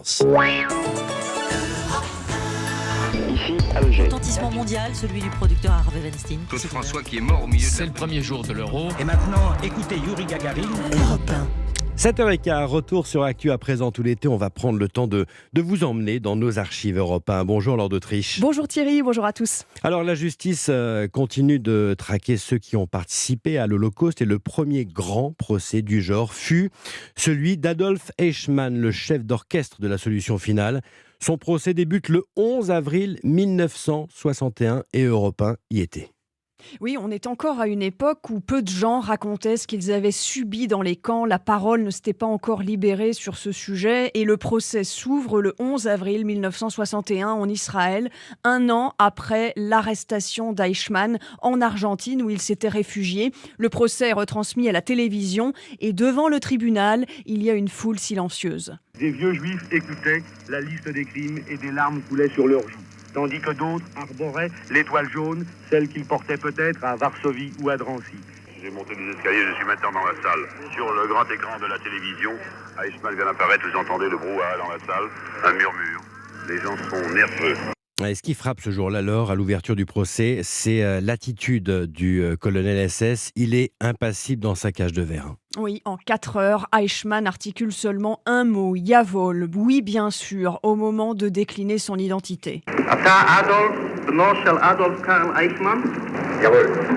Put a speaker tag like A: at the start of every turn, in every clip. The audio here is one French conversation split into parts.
A: Ici, Alger.
B: Retentissement mondial, celui du producteur Harvey Weinstein.
C: Claude François qui est mort au milieu de
D: C'est le premier jour de l'Euro.
E: Et maintenant, écoutez Yuri Gagarin.
F: 7h15, retour sur Actu à présent tout l'été. On va prendre le temps de vous emmener dans nos archives européennes. Bonjour Laure d'Autriche.
G: Bonjour Thierry, bonjour à tous.
F: Alors la justice continue de traquer ceux qui ont participé à l'Holocauste et le premier grand procès du genre fut celui d'Adolf Eichmann, le chef d'orchestre de la solution finale. Son procès débute le 11 avril 1961 et Europe 1 y était.
G: Oui, on est encore à une époque où peu de gens racontaient ce qu'ils avaient subi dans les camps. La parole ne s'était pas encore libérée sur ce sujet et le procès s'ouvre le 11 avril 1961 en Israël, un an après l'arrestation d'Eichmann en Argentine où il s'était réfugié. Le procès est retransmis à la télévision et devant le tribunal, il y a une foule silencieuse.
H: Des vieux juifs écoutaient la liste des crimes et des larmes coulaient sur leurs joues. Tandis que d'autres arboraient l'étoile jaune, celle qu'ils portaient peut-être à Varsovie ou à Drancy.
I: J'ai monté les escaliers, je suis maintenant dans la salle. Sur le grand écran de la télévision, Eichmann vient d'apparaître, vous entendez le brouhaha dans la salle, un murmure. Les gens sont nerveux.
F: Et ce qui frappe ce jour-là, Laure, à l'ouverture du procès, c'est l'attitude du colonel SS. Il est impassible dans sa cage de verre.
G: Oui, en 4 heures, Eichmann articule seulement un mot, Jawohl, oui bien sûr, au moment de décliner son identité.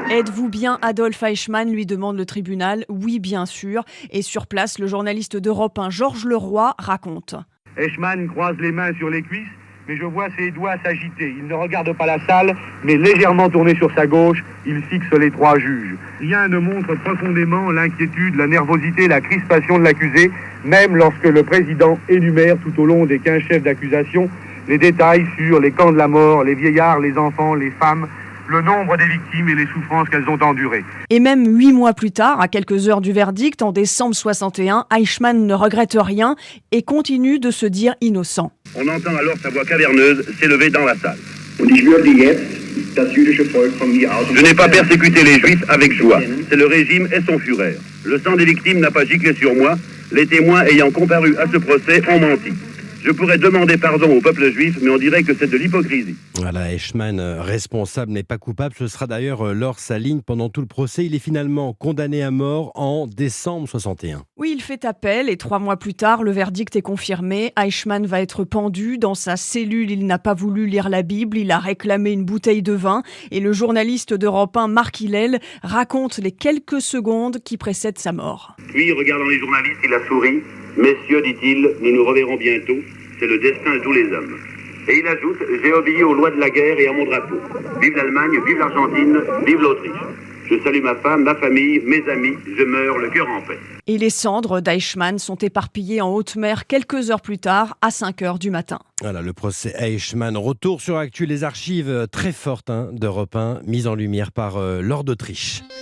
G: Êtes-vous bien Adolf Eichmann, lui demande le tribunal. Oui bien sûr. Et sur place, le journaliste d'Europe 1, Georges Leroy, raconte.
H: Eichmann croise les mains sur les cuisses, mais je vois ses doigts s'agiter. Il ne regarde pas la salle, mais légèrement tourné sur sa gauche, il fixe les 3 juges. Rien ne montre profondément l'inquiétude, la nervosité, la crispation de l'accusé, même lorsque le président énumère tout au long des 15 chefs d'accusation les détails sur les camps de la mort, les vieillards, les enfants, les femmes, le nombre des victimes et les souffrances qu'elles ont endurées.
G: Et même 8 mois plus tard, à quelques heures du verdict, en décembre 61, Eichmann ne regrette rien et continue de se dire innocent.
I: On entend alors sa voix caverneuse s'élever dans la salle. Je n'ai pas persécuté les Juifs avec joie. C'est le régime et son Führer. Le sang des victimes n'a pas giclé sur moi. Les témoins ayant comparu à ce procès ont menti. Je pourrais demander pardon au peuple juif, mais on dirait que c'est de l'hypocrisie.
F: Voilà, Eichmann, responsable, n'est pas coupable. Ce sera d'ailleurs Laure sa ligne pendant tout le procès. Il est finalement condamné à mort en décembre 61.
G: Oui, il fait appel et 3 mois plus tard, le verdict est confirmé. Eichmann va être pendu. Dans sa cellule, il n'a pas voulu lire la Bible. Il a réclamé une bouteille de vin. Et le journaliste d'Europe 1, Marc Hillel, raconte les quelques secondes qui précèdent sa mort.
I: Puis, regardant les journalistes, il a souri. Messieurs, dit-il, nous nous reverrons bientôt. C'est le destin de tous les hommes. Et il ajoute, j'ai obéi aux lois de la guerre et à mon drapeau. Vive l'Allemagne, vive l'Argentine, vive l'Autriche. Je salue ma femme, ma famille, mes amis. Je meurs le cœur en paix.
G: Et les cendres d'Eichmann sont éparpillées en haute mer quelques heures plus tard, à 5 heures du matin.
F: Voilà, le procès Eichmann. Retour sur Actu, les archives très fortes d'Europe 1, mises en lumière par Laure d'Autriche.